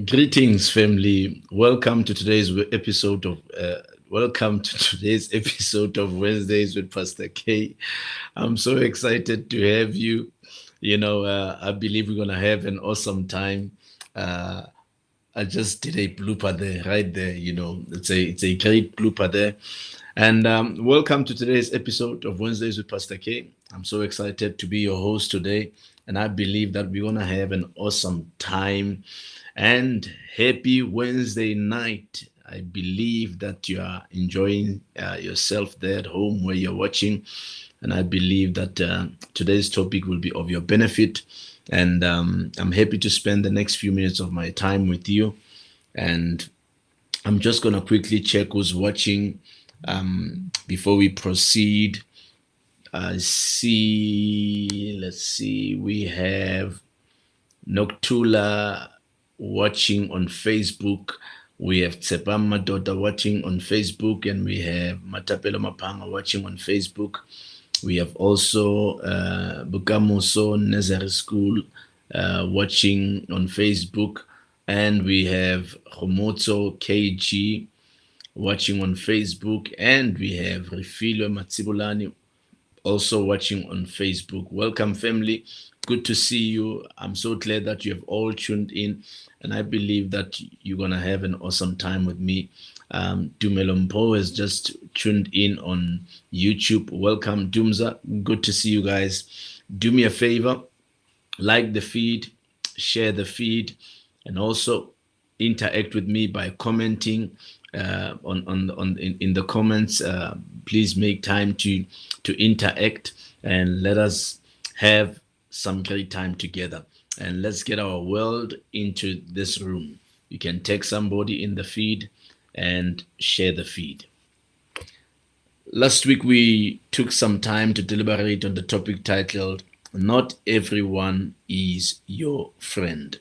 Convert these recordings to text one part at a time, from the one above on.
Greetings, family. Welcome to today's episode of Wednesdays with Pastor K. I'm so excited to have you. I believe we're gonna have an awesome time. Uh, I just did a blooper there, right there. It's a great blooper there. And welcome to today's episode of Wednesdays with Pastor K. I'm so excited to be your host today, and I believe that we're gonna have an awesome time. And happy Wednesday night. I believe that you are enjoying yourself there at home where you're watching. And I believe that today's topic will be of your benefit. And I'm happy to spend the next few minutes of my time with you. And I'm just going to quickly check who's watching before we proceed. Let's see, we have Noctula watching on Facebook. We have Tsepam Madoda watching on Facebook, and we have Matapelo Mapanga watching on Facebook. We have also Bukamoso Nazare School watching on Facebook, and we have Homotso KG watching on Facebook, and we have Refilo Matsibulani also watching on Facebook. Welcome, family. Good to see you. I'm so glad that you have all tuned in, and I believe that you're going to have an awesome time with me. Dumelompo has just tuned in on YouTube. Welcome, Dumza. Good to see you guys. Do me a favor, like the feed, share the feed, and also interact with me by commenting in the comments. Please make time to interact, and let us have some great time together, and let's get our world into this room. You can tag somebody in the feed and share the feed. Last week we took some time to deliberate on the topic titled "Not Everyone is Your Friend."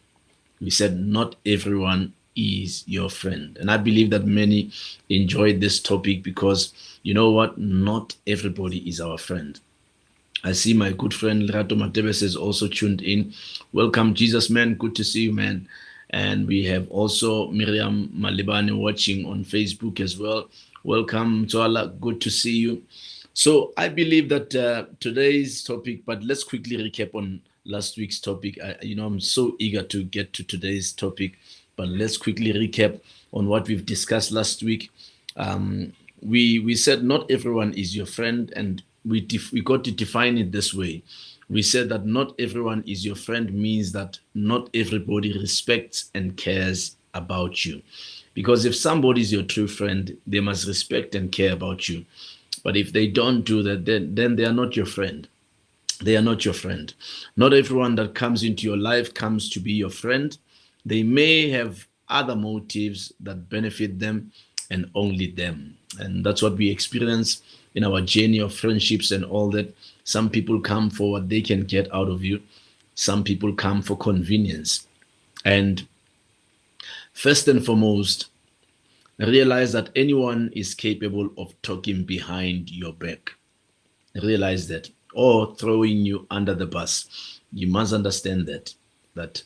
We said not everyone is your friend, and I believe that many enjoyed this topic because you know what, not everybody is our friend. I see my good friend Rato Matebes is also tuned in. Welcome, Jesus man. Good to see you, man. And we have also Miriam Malibane watching on Facebook as well. Welcome, Zoala. Good to see you. So I believe that today's topic, but let's quickly recap on last week's topic. I'm so eager to get to today's topic, but let's quickly recap on what we've discussed last week. We said not everyone is your friend, and we got to define it this way. We said that not everyone is your friend means that not everybody respects and cares about you. Because if somebody is your true friend, they must respect and care about you. But if they don't do that, then they are not your friend. They are not your friend. Not everyone that comes into your life comes to be your friend. They may have other motives that benefit them and only them. And that's what we experience in our journey of friendships and all that. Some people come for what they can get out of you. Some people come for convenience. And first and foremost, realize that anyone is capable of talking behind your back. Realize that, or throwing you under the bus. You must understand that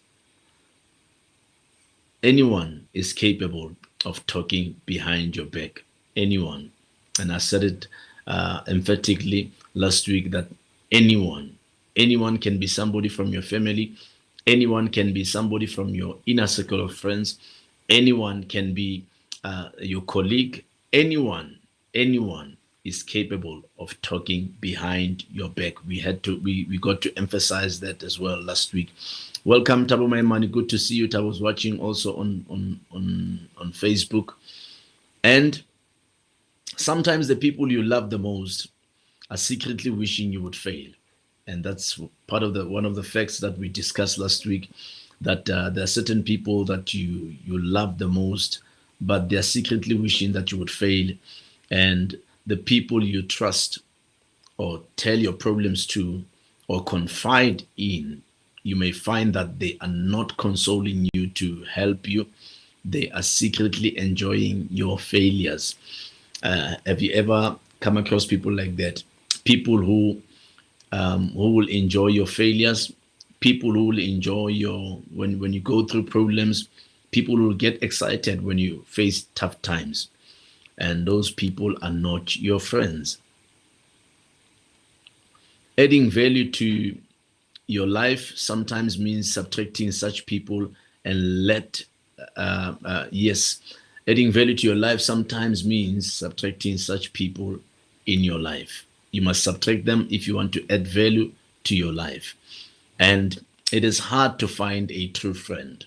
anyone is capable of talking behind your back. Anyone. And I said it emphatically last week that anyone can be somebody from your family. Anyone can be somebody from your inner circle of friends. Anyone can be your colleague. Anyone is capable of talking behind your back. We got to emphasize that as well last week. Welcome, Tabo Maimani. Good to see you. Tabo's watching also on Facebook. And sometimes the people you love the most are secretly wishing you would fail. And that's part of one of the facts that we discussed last week, that there are certain people that you love the most, but they're secretly wishing that you would fail. And the people you trust or tell your problems to or confide in, you may find that they are not consoling you to help you. They are secretly enjoying your failures. Have you ever come across people like that? People who will enjoy your failures, people who will enjoy your when you go through problems, People will get excited when you face tough times, and those people are not your friends. Adding value to your life sometimes means subtracting such people and yes, adding value to your life sometimes means subtracting such people in your life. You must subtract them if you want to add value to your life. And it is hard to find a true friend.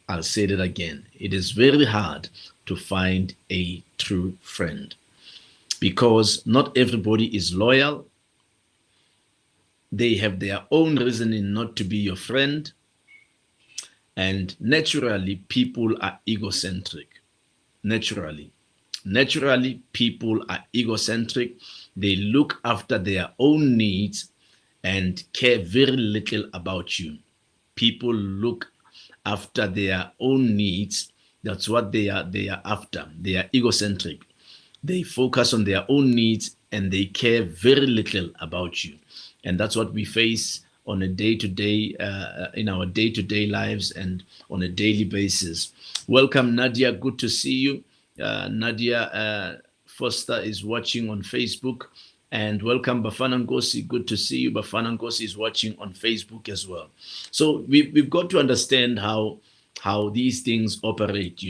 I'll say that again. It is very hard to find a true friend because not everybody is loyal. They have their own reasoning not to be your friend. And naturally, people are egocentric. Naturally, people are egocentric. They look after their own needs and care very little about you. People look after their own needs. That's what they are after. They are egocentric. They focus on their own needs and they care very little about you. And that's what we face on a day-to-day, in our day-to-day lives and on a daily basis. Welcome, Nadia. Good to see you. Nadia Foster is watching on Facebook. And welcome, Bafana Ngosi. Good to see you. Bafana Ngosi is watching on Facebook as well. So we've got to understand how these things operate.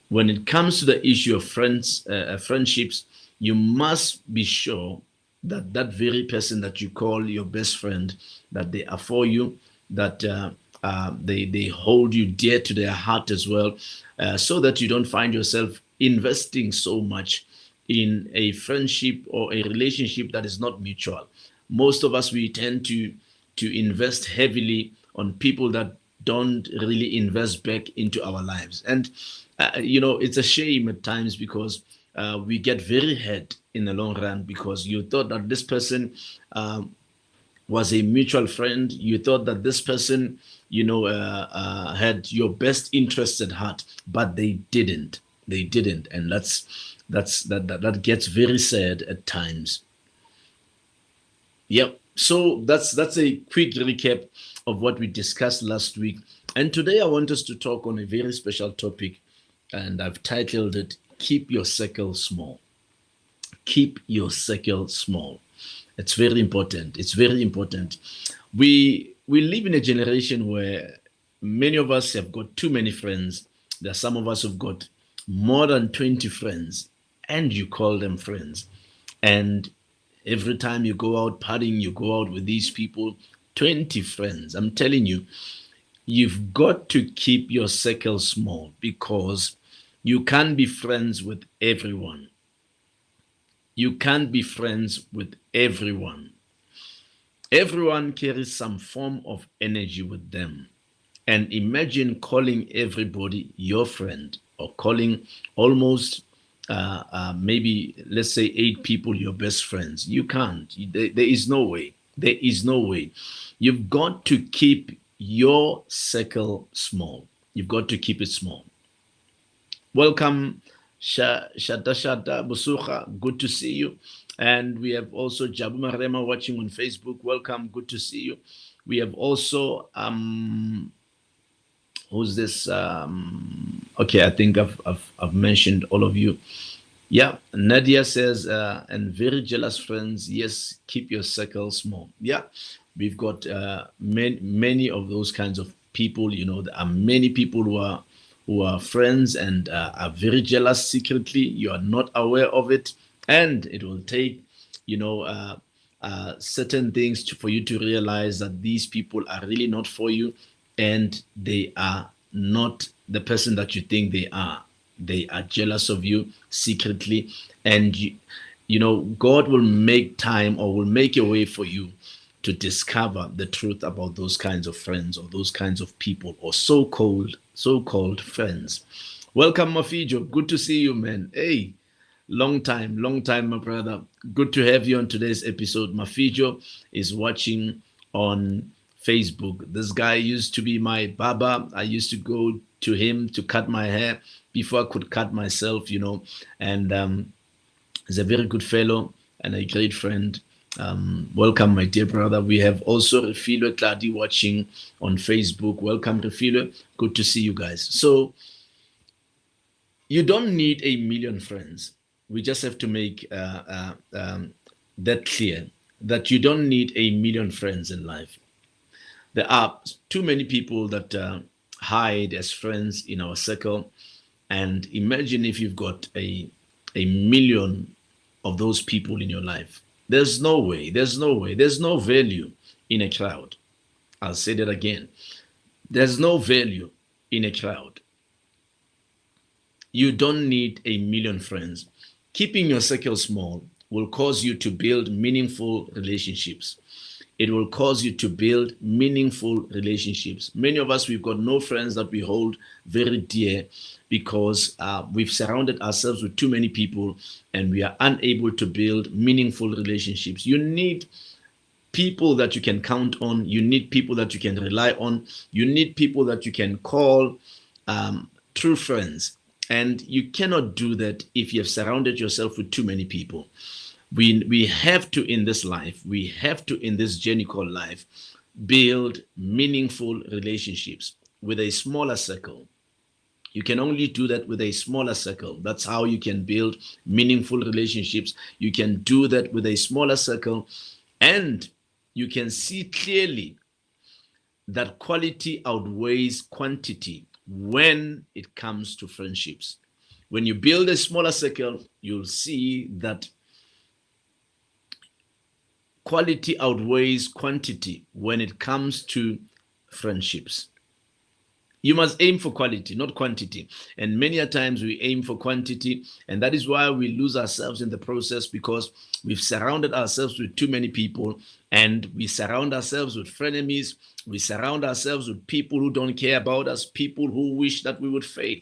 When it comes to the issue of friendships, you must be sure that that very person that you call your best friend, that they are for you, that they hold you dear to their heart as well, so that you don't find yourself investing so much in a friendship or a relationship that is not mutual. Most of us, we tend to invest heavily on people that don't really invest back into our lives. And, it's a shame at times because we get very hurt in the long run because you thought that this person was a mutual friend. You thought that this person, had your best interests at heart, but they didn't. They didn't, and that gets very sad at times. Yep. So that's a quick recap of what we discussed last week, and today I want us to talk on a very special topic, and I've titled it "Keep Your Circle Small." Keep your circle small. It's very important. It's very important. We live in a generation where many of us have got too many friends. There are some of us who've got more than 20 friends, and you call them friends. And every time you go out partying, you go out with these people, 20 friends. I'm telling you, you've got to keep your circle small because you can't be friends with everyone. You can't be friends with everyone. Everyone carries some form of energy with them. And imagine calling everybody your friend or calling almost maybe, let's say, 8 people your best friends. You can't. There is no way. There is no way. You've got to keep your circle small. You've got to keep it small. Welcome, Shata Busucha, good to see you. And we have also Jabuma Rema watching on Facebook. Welcome, good to see you. We have also who's this? Okay, I think I've mentioned all of you. Yeah, Nadia says, and very jealous friends. Yes, keep your circle small. Yeah, we've got many of those kinds of people. There are many people who are friends and are very jealous secretly. You are not aware of it, and it will take certain things for you to realize that these people are really not for you, and they are not the person that you think they are. They are jealous of you secretly, and God will make time or will make a way for you to discover the truth about those kinds of friends or those kinds of people or so-called friends. Welcome, Mafijo. Good to see you, man. Hey, long time, my brother. Good to have you on today's episode. Mafijo is watching on Facebook. This guy used to be my barber. I used to go to him to cut my hair before I could cut myself, and he's a very good fellow and a great friend. Welcome, my dear brother. We have also Refilo Kladi watching on Facebook. Welcome, Refilo. Good to see you guys. So you don't need a million friends. We just have to make that clear, that you don't need a million friends in life. There are too many people that hide as friends in our circle. And imagine if you've got a million of those people in your life. There's no way, there's no value in a crowd. I'll say that again. There's no value in a crowd. You don't need a million friends. Keeping your circle small will cause you to build meaningful relationships. It will cause you to build meaningful relationships. Many of us, we've got no friends that we hold very dear because we've surrounded ourselves with too many people and we are unable to build meaningful relationships. You need people that you can count on. You need people that you can rely on. You need people that you can call true friends. And you cannot do that if you have surrounded yourself with too many people. We have to, in this life, we have to, in this journey called life, build meaningful relationships with a smaller circle. You can only do that with a smaller circle. That's how you can build meaningful relationships. You can do that with a smaller circle, and you can see clearly that quality outweighs quantity when it comes to friendships. When you build a smaller circle, you'll see that quality outweighs quantity when it comes to friendships. You must aim for quality, not quantity. And many a times we aim for quantity, and that is why we lose ourselves in the process, because we've surrounded ourselves with too many people, and we surround ourselves with frenemies. We surround ourselves with people who don't care about us, people who wish that we would fail.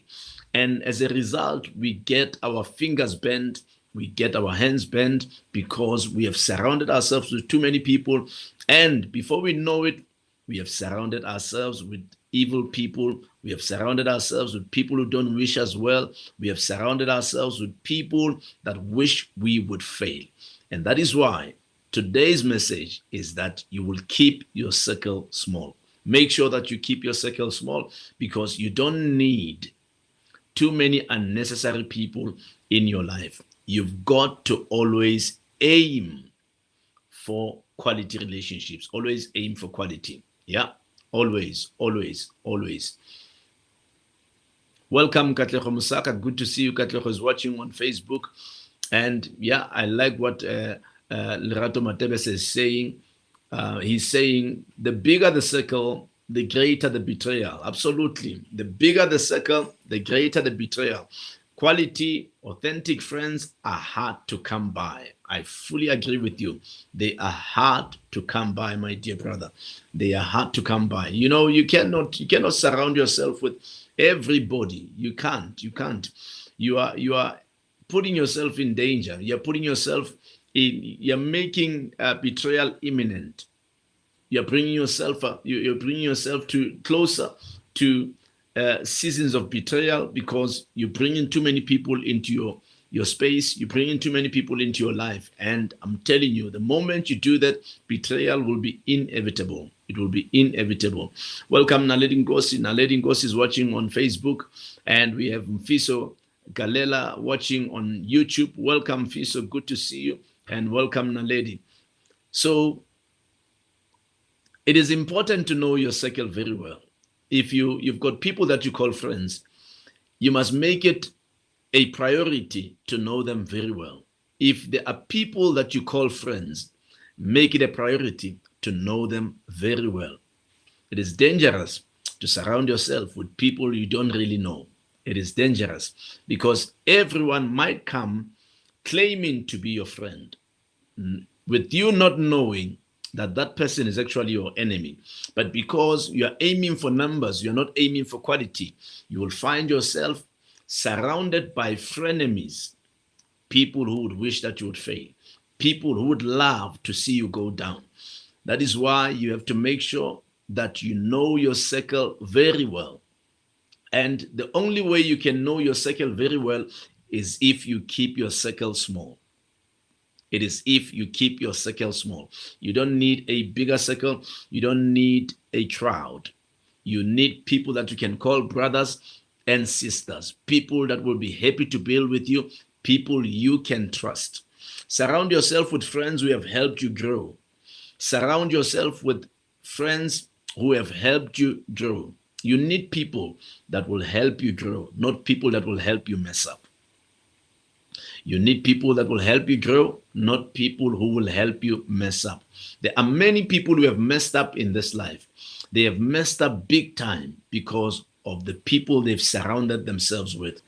And as a result, we get our fingers bent, we get our hands bent because we have surrounded ourselves with too many people. And before we know it, we have surrounded ourselves with evil people. We have surrounded ourselves with people who don't wish us well. We have surrounded ourselves with people that wish we would fail. And that is why today's message is that you will keep your circle small. Make sure that you keep your circle small, because you don't need too many unnecessary people in your life. You've got to always aim for quality relationships. Always aim for quality. Yeah, always, always, always. Welcome, Katleho Musaka. Good to see you. Katleho is watching on Facebook. And yeah, I like what Lerato Matebes is saying. He's saying the bigger the circle, the greater the betrayal. Absolutely. The bigger the circle, the greater the betrayal. Quality, authentic friends are hard to come by. I fully agree with you. They are hard to come by, my dear brother. They are hard to come by. You know, you cannot surround yourself with everybody. You can't. You are putting yourself in danger. You're putting yourself in. You're making betrayal imminent. You're bringing yourself to closer to seasons of betrayal, because you bring in too many people into your space. You bring in too many people into your life, and I'm telling you, the moment you do that, betrayal will be inevitable. It will be inevitable. Welcome, Naledi Ngosi. Naledi Ngosi is watching on Facebook, and we have Mfiso Galela watching on YouTube. Welcome, Mfiso. Good to see you, and welcome, Naledi. So it is important to know your circle very well. If you've got people that you call friends, you must make it a priority to know them very well. If there are people that you call friends, make it a priority to know them very well. It is dangerous to surround yourself with people you don't really know. It is dangerous because everyone might come claiming to be your friend, with you not knowing that person is actually your enemy. But because you are aiming for numbers, you're not aiming for quality, you will find yourself surrounded by frenemies, people who would wish that you would fail, people who would love to see you go down. That is why you have to make sure that you know your circle very well. And the only way you can know your circle very well is if you keep your circle small. It is if you keep your circle small. You don't need a bigger circle. You don't need a crowd. You need people that you can call brothers and sisters, people that will be happy to build with you, people you can trust. Surround yourself with friends who have helped you grow. Surround yourself with friends who have helped you grow. You need people that will help you grow, not people that will help you mess up. You need people that will help you grow, not people who will help you mess up. There are many people who have messed up in this life. They have messed up big time because of the people they've surrounded themselves with.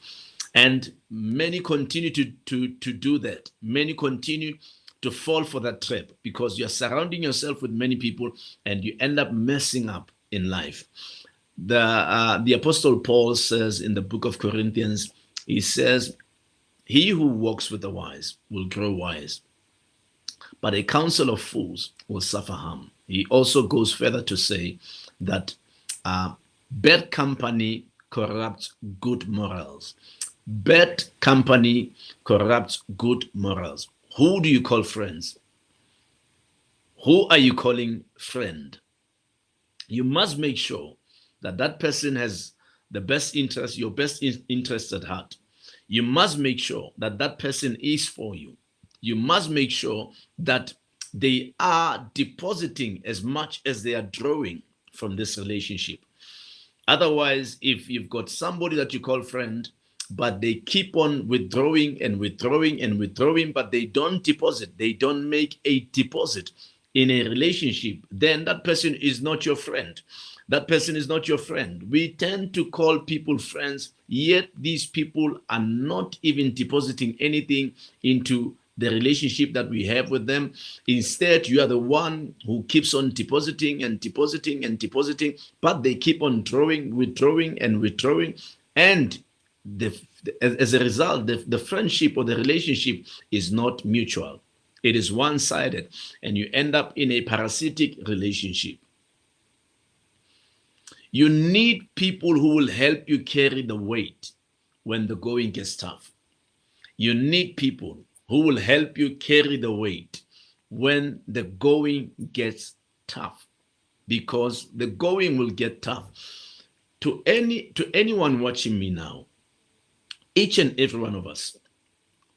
And many continue to do that. Many continue to fall for that trap because you're surrounding yourself with many people and you end up messing up in life. The Apostle Paul says in the book of Corinthians, he says, he who walks with the wise will grow wise, but a counsel of fools will suffer harm. He also goes further to say that bad company corrupts good morals. Bad company corrupts good morals. Who do you call friends? Who are you calling friend? You must make sure that that person has the best interest, your best interest at heart. You must make sure that that person is for you. You must make sure that they are depositing as much as they are drawing from this relationship. Otherwise, if you've got somebody that you call friend, but they keep on withdrawing and withdrawing and withdrawing, but they don't deposit, they don't make a deposit in a relationship, then that person is not your friend. That person is not your friend. We tend to call people friends, yet these people are not even depositing anything into the relationship that we have with them. Instead, you are the one who keeps on depositing and depositing and depositing, but they keep on drawing, withdrawing and withdrawing. And as a result, the friendship or the relationship is not mutual. It is one-sided, and you end up in a parasitic relationship. You need people who will help you carry the weight when the going gets tough. You need people who will help you carry the weight when the going gets tough, because the going will get tough. To anyone watching me now, each and every one of us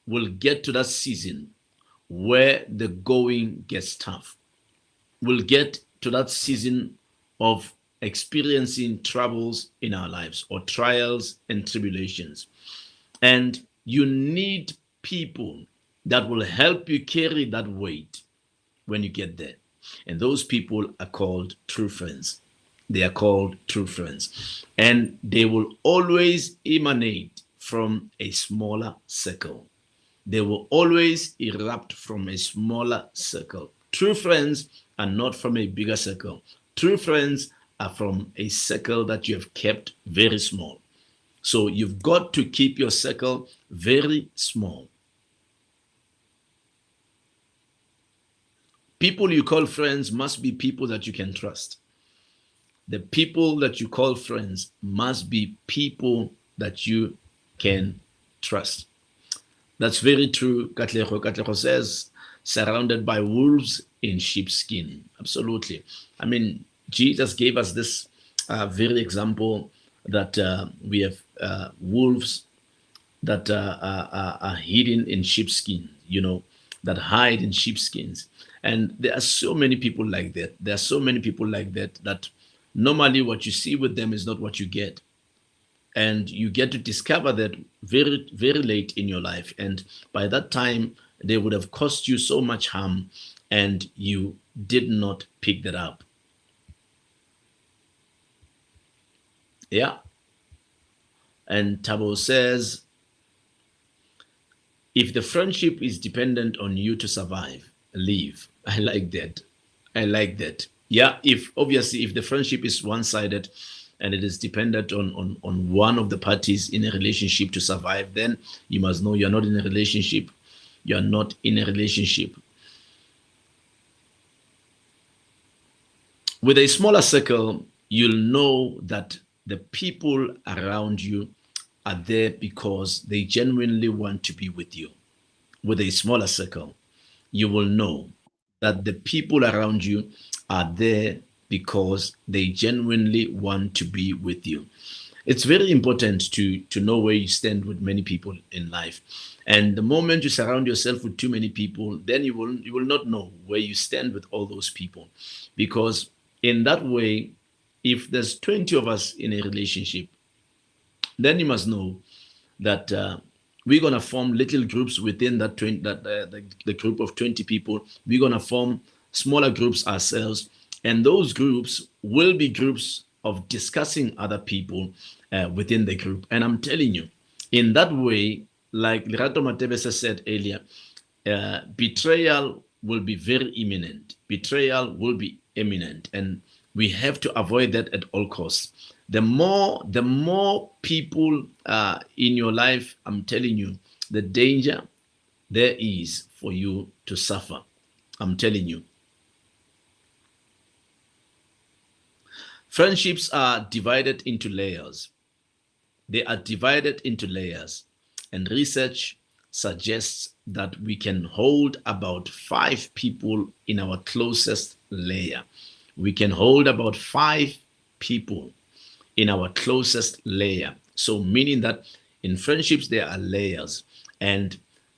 will get to that season where the going gets tough. We'll get to that season of experiencing troubles in our lives or trials and tribulations. And you need people that will help you carry that weight when you get there. And those people are called true friends. They are called true friends. And they will always emanate from a smaller circle. They will always erupt from a smaller circle. True friends are not from a bigger circle. True friends are from a circle that you have kept very small. So you've got to keep your circle very small. People you call friends must be people that you can trust. The people that you call friends must be people that you can trust. That's very true. Katlego says, surrounded by wolves in sheepskin. Absolutely. I mean, Jesus gave us this very example that we have wolves that are hidden in sheepskin, that hide in sheepskins. And there are so many people like that. There are so many people like that normally what you see with them is not what you get. And you get to discover that very, very late in your life. And by that time, they would have caused you so much harm and you did not pick that up. Yeah. And Tabo says, if the friendship is dependent on you to survive, leave. I like that. I like that. Yeah, if the friendship is one-sided and it is dependent on one of the parties in a relationship to survive, then you must know you're not in a relationship. You're not in a relationship. With a smaller circle, you'll know that the people around you are there because they genuinely want to be with you. With a smaller circle, you will know that the people around you are there because they genuinely want to be with you. It's very important to know where you stand with many people in life. And the moment you surround yourself with too many people, then you will not know where you stand with all those people. Because in that way, if there's 20 of us in a relationship, then you must know that we're going to form little groups within that 20, the group of 20 people. We're going to form smaller groups ourselves, and those groups will be groups of discussing other people within the group. And I'm telling you, in that way, like Lerato Matebesa said earlier, betrayal will be very imminent. Betrayal will be imminent, and we have to avoid that at all costs. The more people in your life, I'm telling you, the danger there is for you to suffer. I'm telling you. Friendships are divided into layers. They are divided into layers, and research suggests that we can hold about 5 people in our closest layer. We can hold about 5 people in our closest layer. So meaning that in friendships, there are layers. And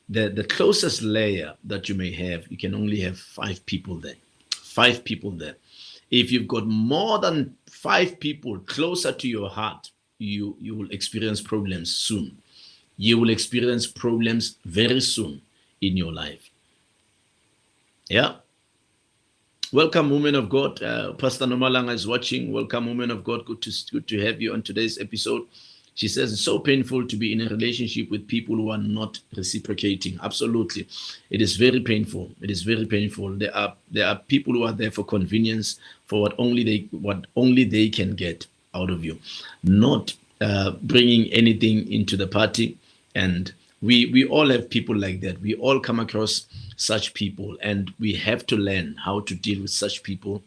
the closest layer that you may have, you can only have 5 people there. 5 people there. If you've got more than 5 people closer to your heart, you will experience problems soon. You will experience problems very soon in your life. Yeah. Welcome, woman of God. Pastor Nomalanga is watching. Welcome, woman of God. Good to have you on today's episode. She says it's so painful to be in a relationship with people who are not reciprocating. Absolutely, it is very painful. It is very painful. There are people who are there for convenience, for what only they can get out of you, not bringing anything into the party. And we all have people like that. We all come across such people, and we have to learn how to deal with such people,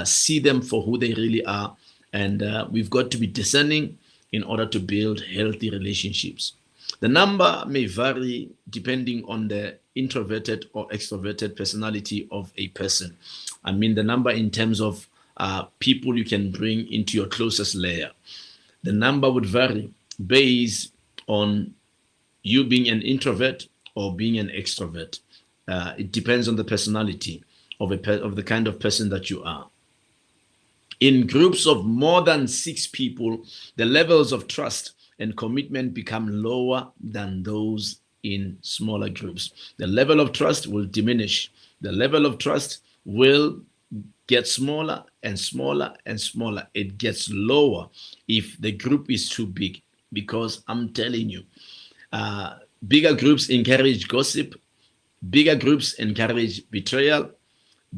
see them for who they really are, and we've got to be discerning in order to build healthy relationships. The number may vary depending on the introverted or extroverted personality of a person. I mean the number in terms of people you can bring into your closest layer. The number would vary based on you being an introvert or being an extrovert. It depends on the personality of the kind of person that you are. In groups of more than 6 people, the levels of trust and commitment become lower than those in smaller groups. The level of trust will diminish. The level of trust will get smaller and smaller and smaller. It gets lower if the group is too big, because I'm telling you, bigger groups encourage gossip. Bigger groups encourage betrayal.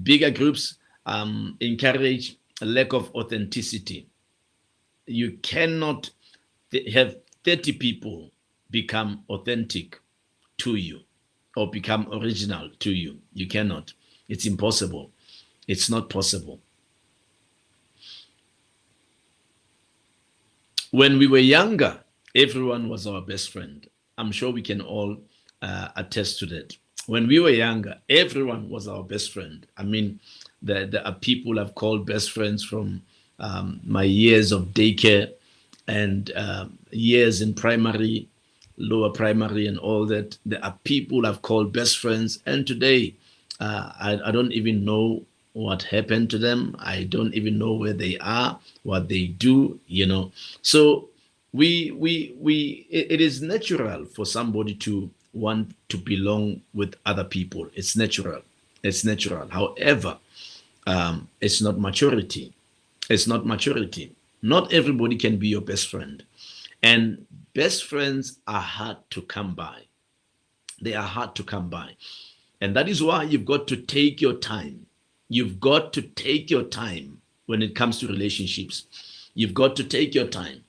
Bigger groups encourage a lack of authenticity. You cannot have 30 people become authentic to you or become original to you. You cannot. It's impossible. It's not possible. When we were younger, everyone was our best friend. I'm sure we can all attest to that. When we were younger, everyone was our best friend. I mean, there are people I've called best friends from my years of daycare and years in primary, lower primary, and all that. There are people I've called best friends, and today I don't even know what happened to them. I don't even know where they are, what they do, So it is natural for somebody to want to belong with other people. It's natural. It's natural. However, it's not maturity. It's not maturity. Not everybody can be your best friend. And best friends are hard to come by. They are hard to come by. And that is why you've got to take your time. You've got to take your time when it comes to relationships. You've got to take your time.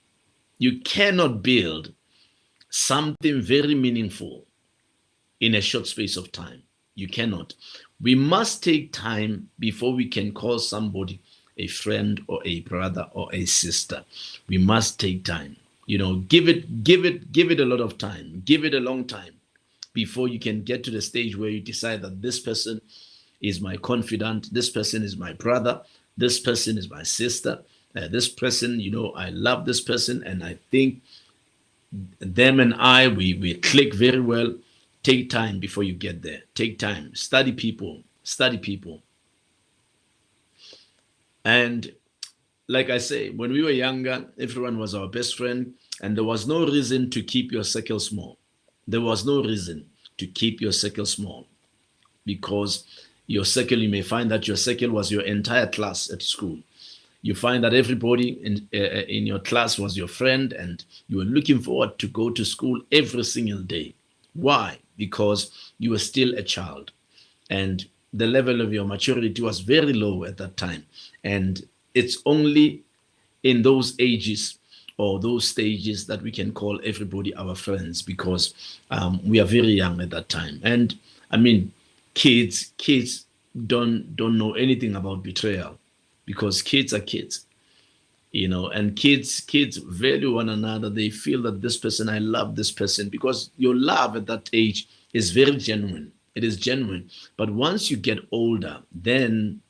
You cannot build something very meaningful in a short space of time. You cannot. We must take time before we can call somebody a friend or a brother or a sister. We must take time. Give it a lot of time. Give it a long time before you can get to the stage where you decide that this person is my confidant, this person is my brother, this person is my sister, this person, I love this person, and I think them and we click very well. Take time before you get there. Take time. Study people. Study people. And like I say, when we were younger, everyone was our best friend, and there was no reason to keep your circle small. There was no reason to keep your circle small, because your circle, you may find that your circle was your entire class at school. You find that everybody in your class was your friend, and you were looking forward to go to school every single day. Why? Because you were still a child, and the level of your maturity was very low at that time. And it's only in those ages or those stages that we can call everybody our friends, because we are very young at that time. And I mean, kids don't know anything about betrayal, because kids are kids, and kids value one another. They feel that this person, I love this person, because your love at that age is very genuine. It is genuine. But once you get older, then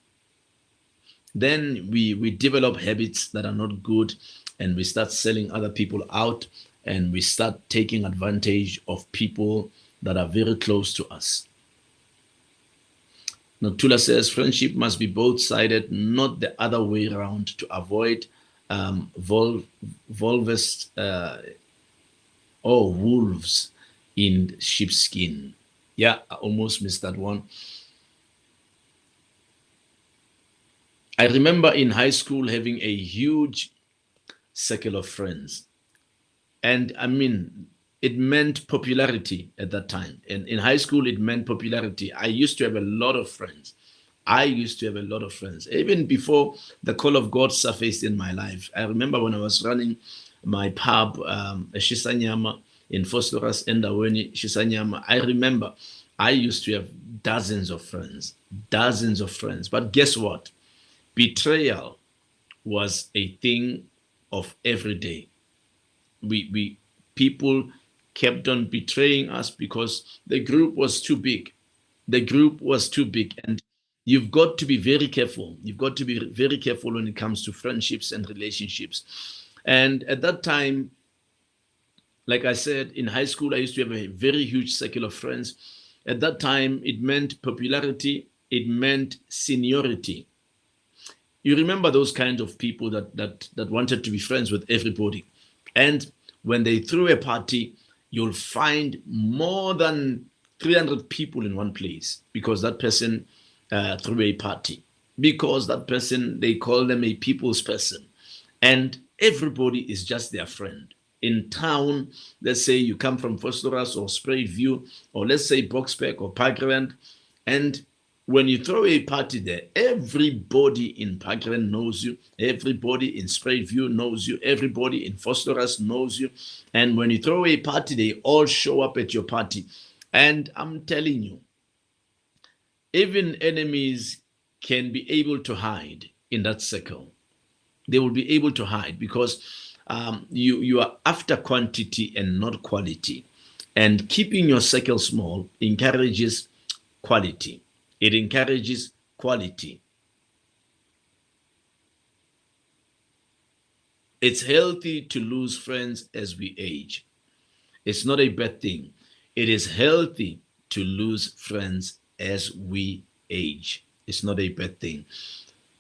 we develop habits that are not good, and we start selling other people out, and we start taking advantage of people that are very close to us. Now, Tula says friendship must be both-sided, not the other way around, to avoid wolves in sheepskin. Yeah, I almost missed that one. I remember in high school having a huge circle of friends. And I mean, it meant popularity at that time. And in high school, it meant popularity. I used to have a lot of friends. Even before the call of God surfaced in my life. I remember when I was running my pub, Shisanyama, in Phosphorus, Endaweni, Shisanyama. I remember I used to have dozens of friends. But guess what? Betrayal was a thing of every day. People kept on betraying us because the group was too big. And you've got to be very careful. When it comes to friendships and relationships. And at that time, like I said, in high school, I used to have a very huge circle of friends. At that time, it meant popularity. It meant seniority. You remember those kind of people that wanted to be friends with everybody. And when they threw a party, you'll find more than 300 people in one place, because that person threw a party. Because that person, they call them a people's person. And everybody is just their friend. In town, let's say you come from Phosphorus or Spruit View, or let's say Boksburg or Parkland, and when you throw a party there, everybody in Parkland knows you, everybody in Spruit View knows you, everybody in Phosphorus knows you. And when you throw a party, they all show up at your party. And I'm telling you, even enemies can be able to hide in that circle. They will be able to hide, because you are after quantity and not quality. And keeping your circle small encourages quality. It encourages quality. It's healthy to lose friends as we age. It's not a bad thing. It is healthy to lose friends as we age. It's not a bad thing.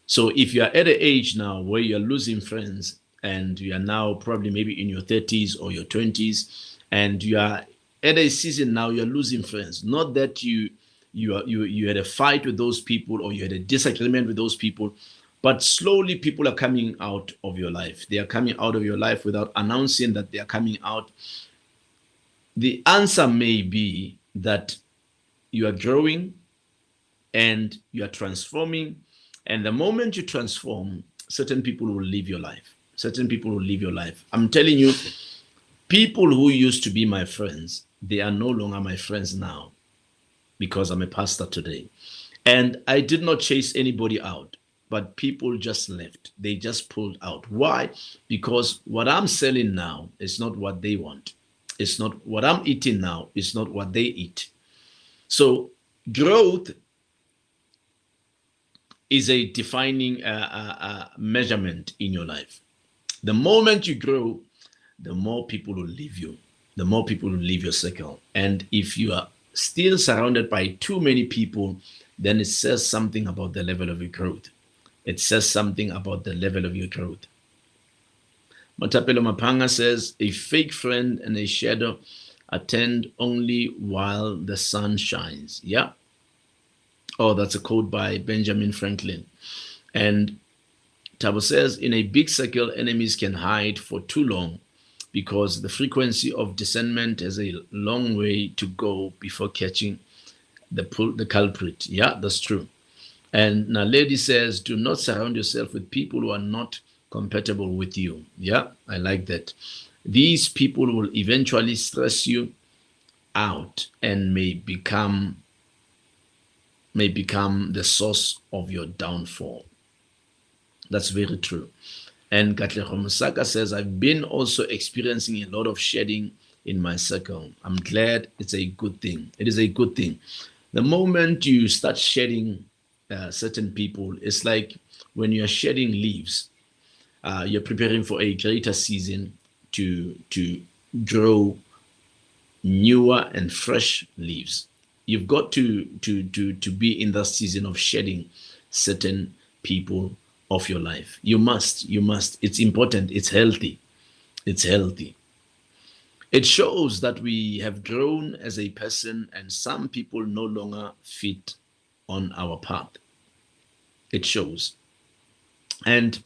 So if you are at an age now where you're losing friends, and you are now probably maybe in your 30s or your 20s, and you are at a season now you're losing friends, not that you had a fight with those people or you had a disagreement with those people, but slowly people are coming out of your life. They are coming out of your life without announcing that they are coming out. The answer may be that you are growing and you are transforming. And the moment you transform, certain people will leave your life. I'm telling you, people who used to be my friends, they are no longer my friends now, because I'm a pastor today. And I did not chase anybody out, but people just left. They just pulled out. Why? Because what I'm selling now is not what they want. It's not what I'm eating now. It's not what they eat. So growth is a defining measurement in your life. The moment you grow, the more people will leave you, the more people will leave your circle. And if you are still surrounded by too many people, then it says something about the level of your growth. It says something about the level of your growth. Matapelo Mapanga says, a fake friend and a shadow attend only while the sun shines. Yeah. Oh, that's a quote by Benjamin Franklin. And Tabo says, in a big circle, enemies can hide for too long because the frequency of discernment has a long way to go before catching the culprit. Yeah, that's true. And Naledi says, do not surround yourself with people who are not compatible with you. Yeah, I like that. These people will eventually stress you out and may become the source of your downfall. That's very true. And Katlego Musaka says, I've been also experiencing a lot of shedding in my circle. I'm glad. It's a good thing. It is a good thing. The moment you start shedding certain people, it's like when you're shedding leaves, you're preparing for a greater season to grow newer and fresh leaves. You've got to be in that season of shedding certain people of your life. You must. It's important. It's healthy. It shows that we have grown as a person and some people no longer fit on our path. It shows. And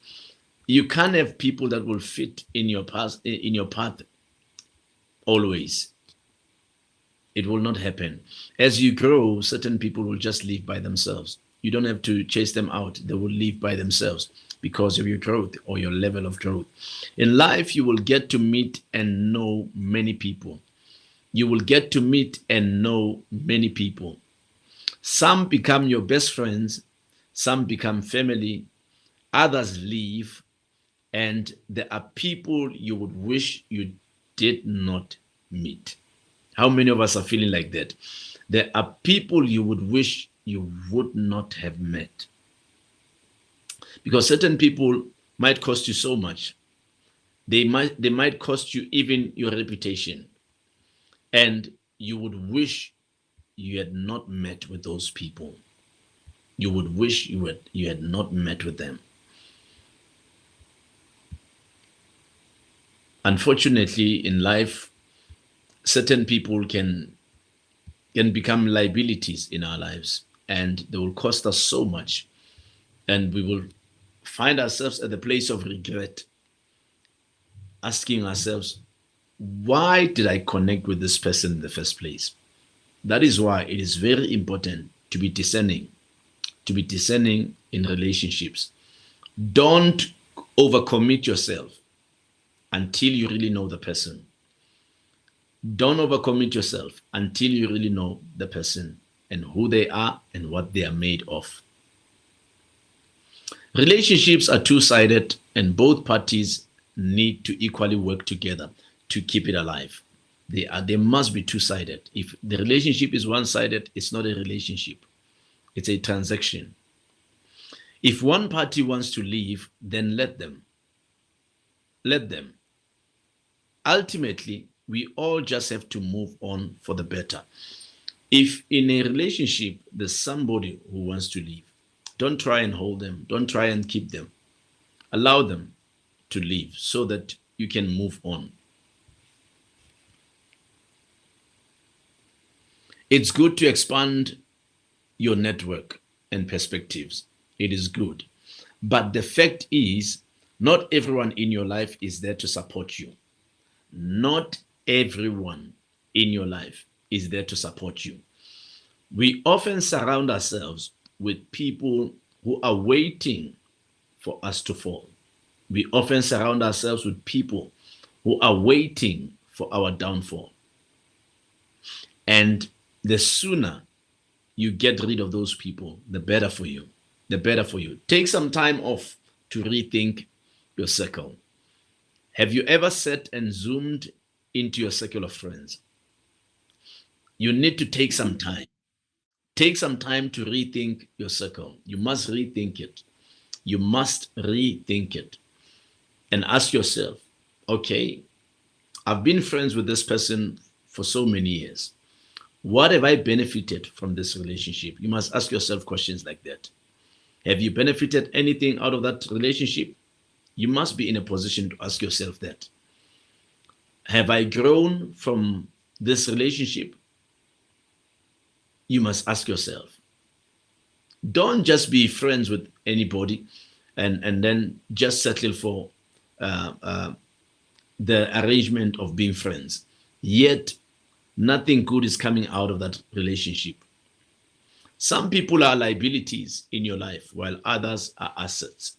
you can't have people that will fit in your path always. It will not happen. As you grow, certain people will just leave by themselves. You don't have to chase them out. They will leave by themselves because of your growth or your level of growth. In life, you will get to meet and know many people. You will get to meet and know many people. Some become your best friends. Some become family. Others leave. And there are people you would wish you did not meet. How many of us are feeling like that? There are people you would wish you would not have met. Because certain people might cost you so much. They might cost you even your reputation. And you would wish you had not met with those people. You would wish you had not met with them. Unfortunately, in life, certain people can become liabilities in our lives, and they will cost us so much, and we will find ourselves at the place of regret, asking ourselves, why did I connect with this person in the first place? That is why it is very important to be discerning in relationships. Don't overcommit yourself until you really know the person. Don't overcommit yourself until you really know the person and who they are and what they are made of. Relationships are two-sided, and both parties need to equally work together to keep it alive. They must be two-sided. If the relationship is one-sided, it's not a relationship. It's a transaction. If one party wants to leave, then let them. Let them. Ultimately, we all just have to move on for the better. If in a relationship there's somebody who wants to leave, don't try and hold them. Don't try and keep them. Allow them to leave so that you can move on. It's good to expand your network and perspectives. It is good. But the fact is, not everyone in your life is there to support you. Not everyone in your life is there to support you. We often surround ourselves with people who are waiting for us to fall. We often surround ourselves with people who are waiting for our downfall. And the sooner you get rid of those people, the better for you. The better for you. Take some time off to rethink your circle. Have you ever sat and zoomed into your circle of friends, you need to take some time. Take some time to rethink your circle. You must rethink it. You must rethink it and ask yourself, okay, I've been friends with this person for so many years. What have I benefited from this relationship? You must ask yourself questions like that. Have you benefited anything out of that relationship? You must be in a position to ask yourself that. Have I grown from this relationship? You must ask yourself. Don't just be friends with anybody and then just settle for the arrangement of being friends. Yet, nothing good is coming out of that relationship. Some people are liabilities in your life, while others are assets.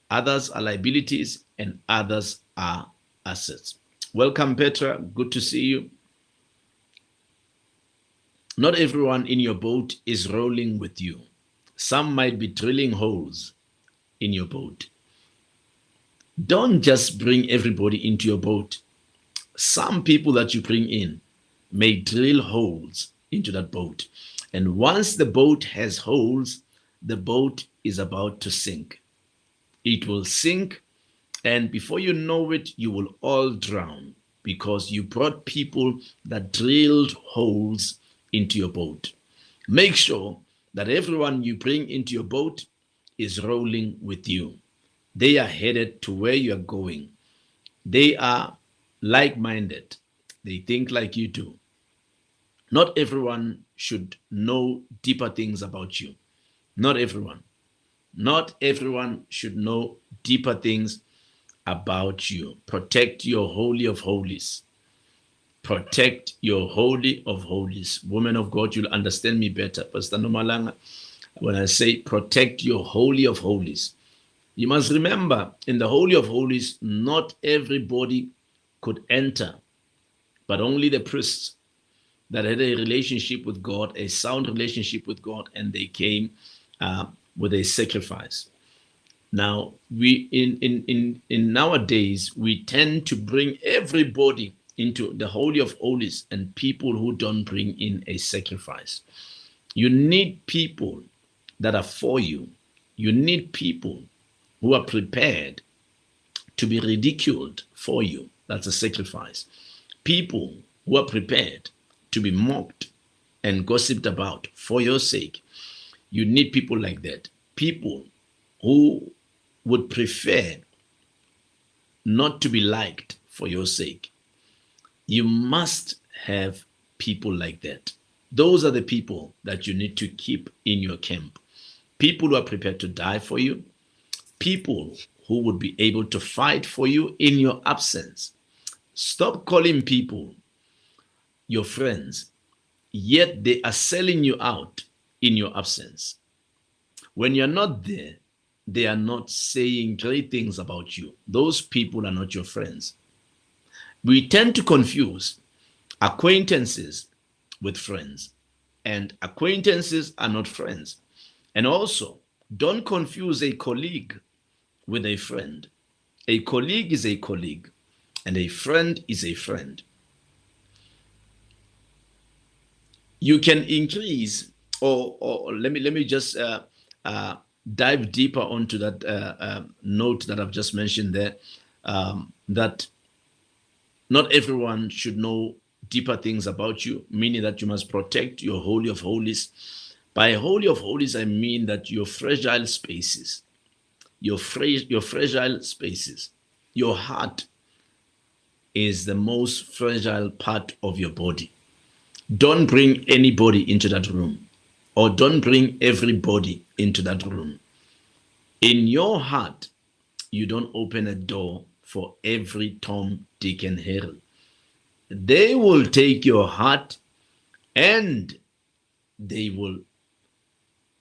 Others are liabilities and others are assets. Welcome, Petra. Good to see you. Not everyone in your boat is rolling with you. Some might be drilling holes in your boat. Don't just bring everybody into your boat. Some people that you bring in may drill holes into that boat. And once the boat has holes, the boat is about to sink. It will sink, and before you know it, you will all drown because you brought people that drilled holes into your boat. Make sure that everyone you bring into your boat is rolling with you. They are headed to where you are going. They are like-minded. They think like you do. Not everyone should know deeper things about you. Not everyone. Not everyone should know deeper things about you. Protect your holy of holies. Protect your holy of holies. Woman of God, you'll understand me better. Pastor Nomalanga, when I say protect your holy of holies, you must remember in the holy of holies, not everybody could enter, but only the priests that had a relationship with God, a sound relationship with God, and they came with a sacrifice. Now, we in nowadays we tend to bring everybody into the holy of holies and people who don't bring in a sacrifice. You need people that are for you. You need people who are prepared to be ridiculed for you. That's a sacrifice. People who are prepared to be mocked and gossiped about for your sake. You need people like that. People who would prefer not to be liked for your sake. You must have people like that. Those are the people that you need to keep in your camp. People who are prepared to die for you. People who would be able to fight for you in your absence. Stop calling people your friends, yet they are selling you out in your absence. When you're not there, they are not saying great things about you. Those people are not your friends. We tend to confuse acquaintances with friends, and acquaintances are not friends. And also, don't confuse a colleague with a friend. A colleague is a colleague, and a friend is a friend. You can increase, or let me just dive deeper onto that note that I've just mentioned there, that not everyone should know deeper things about you, meaning that you must protect your holy of holies. By holy of holies, I mean that your fragile spaces, your fragile spaces, your heart is the most fragile part of your body. Don't bring anybody into that room, or don't bring everybody into that room. In your heart, you don't open a door for every Tom, Dick, and Harry. They will take your heart and they will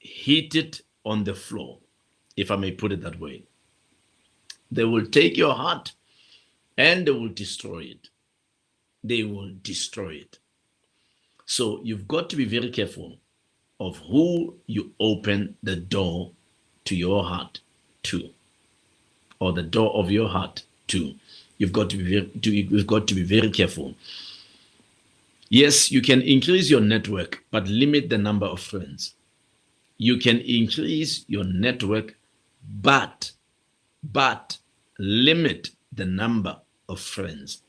hit it on the floor, if I may put it that way. They will take your heart and they will destroy it. They will destroy it. So you've got to be very careful of who you open the door to your heart to, or the door of your heart to. You've got to be very careful. Yes, you can increase your network, but limit the number of friends. You can increase your network, but limit the number of friends.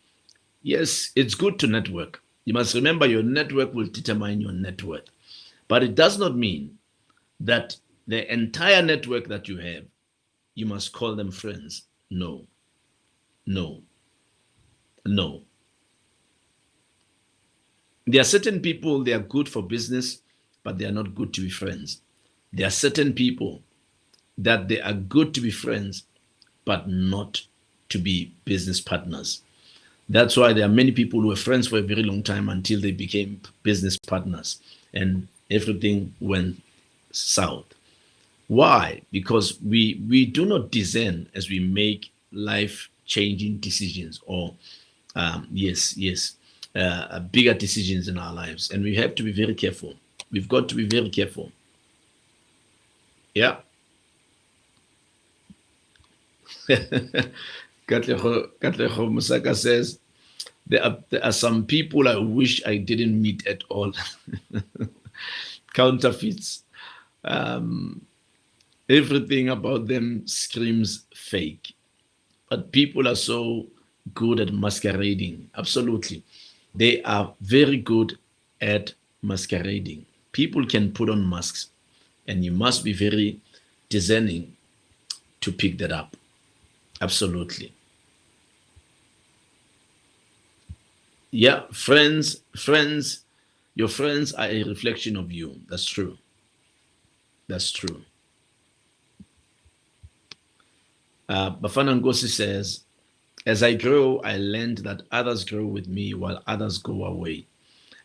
Yes, it's good to network. You must remember your network will determine your net worth. But it does not mean that the entire network that you have, you must call them friends. No, no, no. There are certain people, they are good for business, but they are not good to be friends. There are certain people that they are good to be friends, but not to be business partners. That's why there are many people who were friends for a very long time until they became business partners and everything went south. Why? Because we do not discern as we make life-changing decisions or bigger decisions in our lives, and we have to be very careful. We've got to be very careful. Yeah. Katleho Musaka says, there are some people I wish I didn't meet at all. Counterfeits. Everything about them screams fake. But people are so good at masquerading. Absolutely. They are very good at masquerading. People can put on masks, and you must be very discerning to pick that up. Absolutely. Yeah, friends, your friends are a reflection of you. That's true. That's true. Bafana Ngosi says, as I grow, I learned that others grow with me while others go away.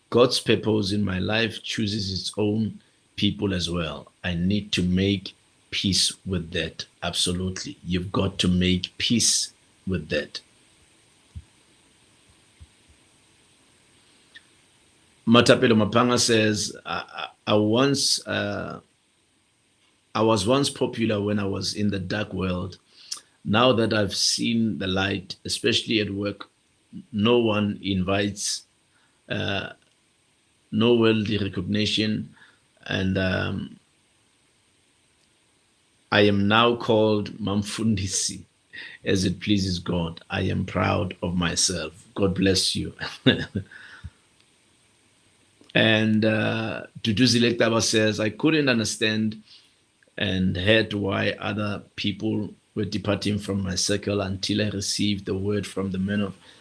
God's purpose in my life chooses its own people as well. I need to make peace with that. Absolutely. You've got to make peace with that. Matapelo Mapanga says, I was once popular when I was in the dark world. Now that I've seen the light, especially at work, no one invites, no worldly recognition, and I am now called Mamfundisi, as it pleases God. I am proud of myself. God bless you. And Duduzi Lektaba says, I couldn't understand and heard why other people were departing from my circle until I received the word from the men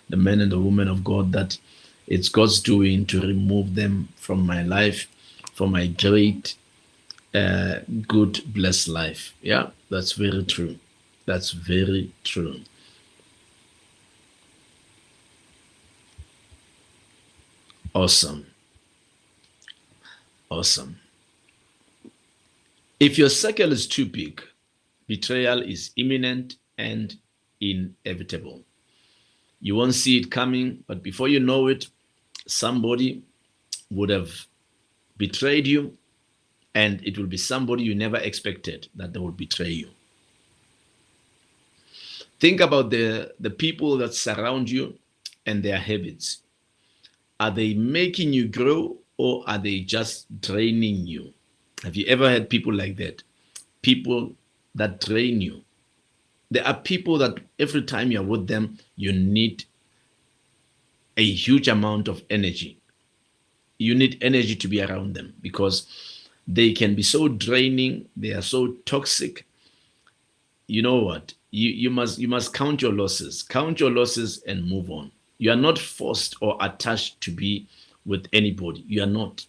and the women of God that it's God's doing to remove them from my life for my great, good, blessed life. Yeah, that's very true. That's very true. Awesome. Awesome. If your circle is too big, betrayal is imminent and inevitable. You won't see it coming, but before you know it, somebody would have betrayed you, and it will be somebody you never expected that they would betray you. Think about the people that surround you and their habits. Are they making you grow, or are they just draining you? Have you ever had people like that? People that drain you. There are people that every time you're with them, you need a huge amount of energy. You need energy to be around them because they can be so draining. They are so toxic. You know what? You must count your losses. Count your losses and move on. You are not forced or attached to be with anybody. You are not.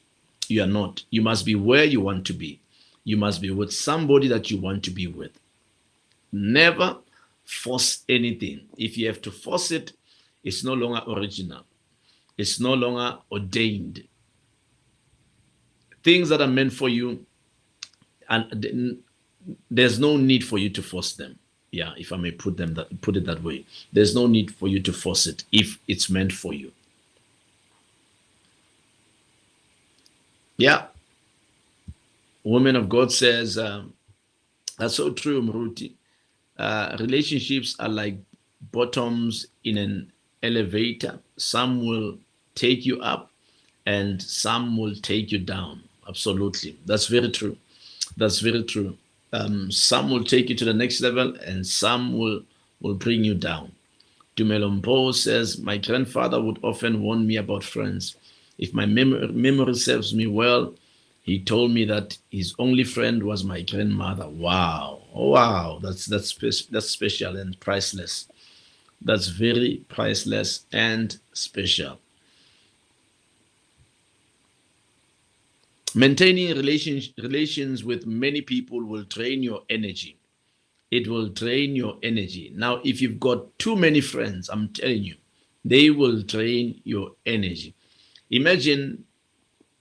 You are not. You must be where you want to be. You must be with somebody that you want to be with. Never force anything. If you have to force it, it's no longer original. It's no longer ordained. Things that are meant for you, and there's no need for you to force them. Yeah, if I may put it that way. There's no need for you to force it if it's meant for you. Yeah. Woman of God says, that's so true, Mruti. Relationships are like bottoms in an elevator. Some will take you up and some will take you down. Absolutely. That's very true. That's very true. Some will take you to the next level and some will bring you down. Dumelombo says, my grandfather would often warn me about friends. If my memory serves me well, he told me that his only friend was my grandmother. Wow. Oh, wow. That's special and priceless. That's very priceless and special. Maintaining relations with many people will drain your energy. It will drain your energy. Now, if you've got too many friends, I'm telling you, they will drain your energy. Imagine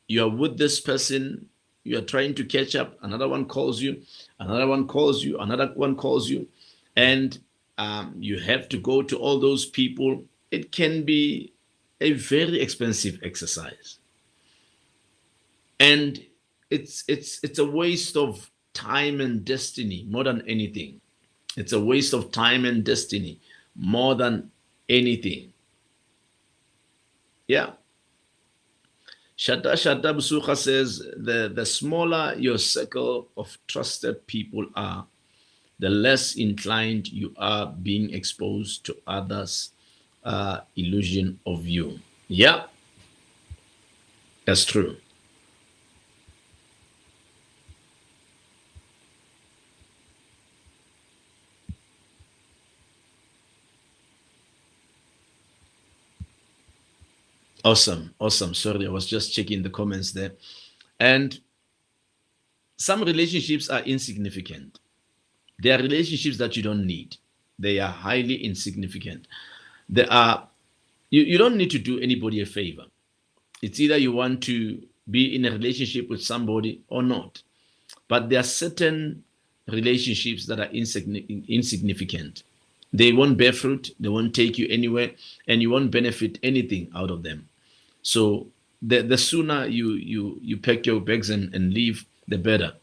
you're with this person, you're trying to catch up, another one calls you, another one calls you, another one calls you, and you have to go to all those people. It can be a very expensive exercise. And it's a waste of time and destiny more than anything. It's a waste of time and destiny more than anything. Yeah. Shada Busucha says the smaller your circle of trusted people are, the less inclined you are being exposed to others' illusion of you. Yeah, that's true. Awesome. Sorry, I was just checking the comments there. And some relationships are insignificant. They are relationships that you don't need. They are highly insignificant. They are you don't need to do anybody a favor. It's either you want to be in a relationship with somebody or not. But there are certain relationships that are insignificant. They won't bear fruit, they won't take you anywhere, and you won't benefit anything out of them. So the sooner you pack your bags and leave, the better.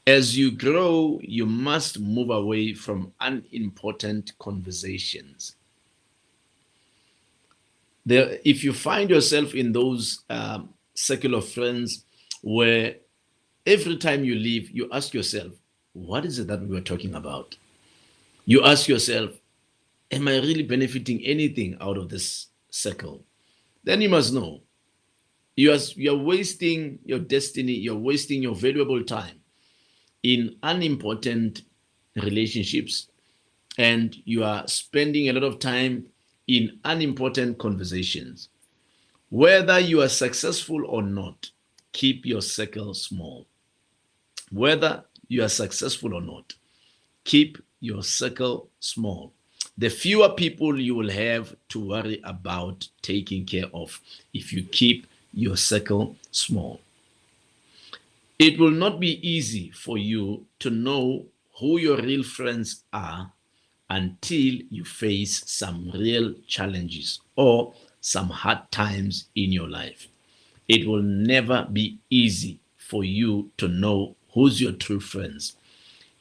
As you grow, you must move away from unimportant conversations. If you find yourself in those circle of friends where every time you leave, you ask yourself, what is it that we were talking about? You ask yourself, am I really benefiting anything out of this circle? Then you must know you're wasting your destiny, you're wasting your valuable time in unimportant relationships, and you are spending a lot of time in unimportant conversations. Whether you are successful or not, keep your circle small. Whether you are successful or not, keep your circle small. The fewer people you will have to worry about taking care of if you keep your circle small. It will not be easy for you to know who your real friends are until you face some real challenges or some hard times in your life. It will never be easy for you to know who's your true friends.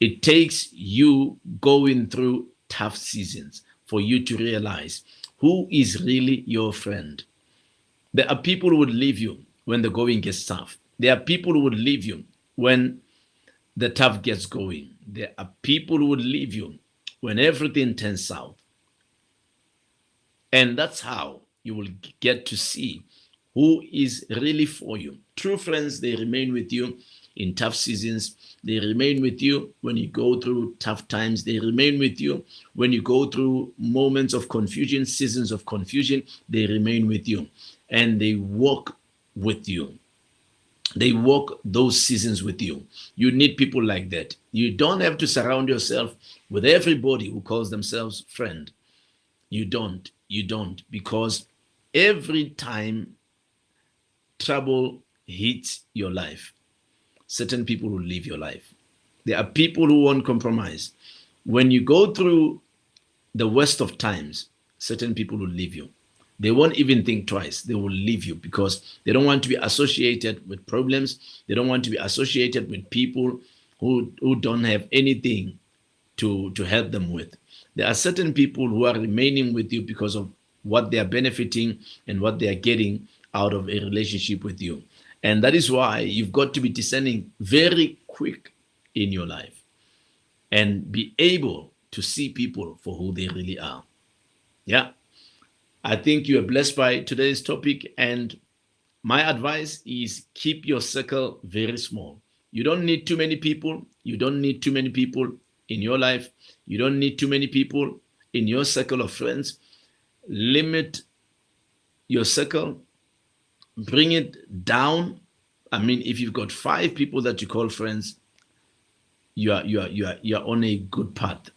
It takes you going through tough seasons for you to realize who is really your friend. There are people who would leave you when the going gets tough. There are people who would leave you when the tough gets going. There are people who would leave you when everything turns south. And that's how you will get to see who is really for you. True friends, they remain with you in tough seasons. They remain with you when you go through tough times. They remain with you when you go through moments of confusion, seasons of confusion. They remain with you and they walk with you. They walk those seasons with you. You need people like that. You don't have to surround yourself with everybody who calls themselves friend. You don't, because every time trouble hits your life, certain people will leave your life. There are people who won't compromise. When you go through the worst of times, certain people will leave you. They won't even think twice. They will leave you because they don't want to be associated with problems. They don't want to be associated with people who don't have anything to help them with. There are certain people who are remaining with you because of what they are benefiting and what they are getting out of a relationship with you. And that is why you've got to be discerning very quick in your life and be able to see people for who they really are. Yeah. I think you are blessed by today's topic, and my advice is keep your circle very small. You don't need too many people. You don't need too many people in your life. You don't need too many people in your circle of friends. Limit your circle, bring it down. I mean, if you've got 5 people that you call friends, you're on a good path.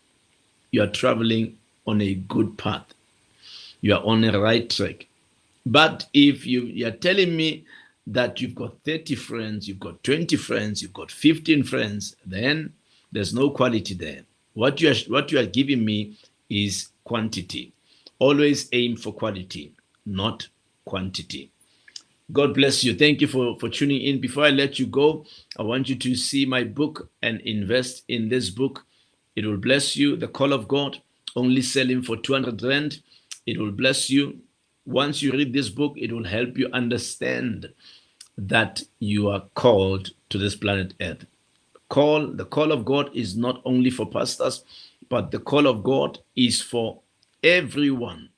You are traveling on a good path. You are on a right track. But if you're telling me that you've got 30 friends, you've got 20 friends, you've got 15 friends, then there's no quality there. What you are giving me is quantity. Always aim for quality, not quantity. God bless you. Thank you for tuning in. Before I let you go, I want you to see my book and invest in this book. It will bless you. The Call of God, only selling for 200 Rand. It will bless you. Once you read this book, it will help you understand that you are called to this planet Earth. The call of God is not only for pastors, but the call of God is for everyone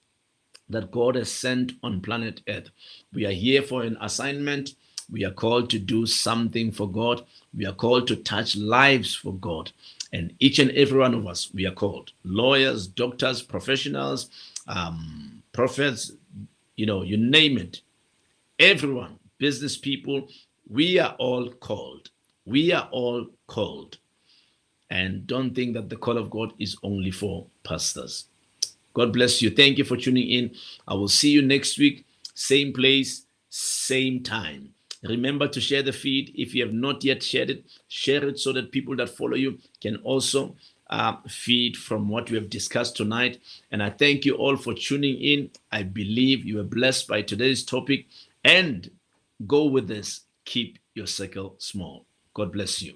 that God has sent on planet Earth. We are here for an assignment. We are called to do something for God. We are called to touch lives for God. And each and every one of us, we are called. Lawyers, doctors, professionals, prophets, you name it. Everyone, business people, we are all called. We are all called. And don't think that the call of God is only for pastors. God bless you. Thank you for tuning in. I will see you next week. Same place, same time. Remember to share the feed. If you have not yet shared it, share it so that people that follow you can also feed from what we have discussed tonight. And I thank you all for tuning in. I believe you are blessed by today's topic. And go with this. Keep your circle small. God bless you.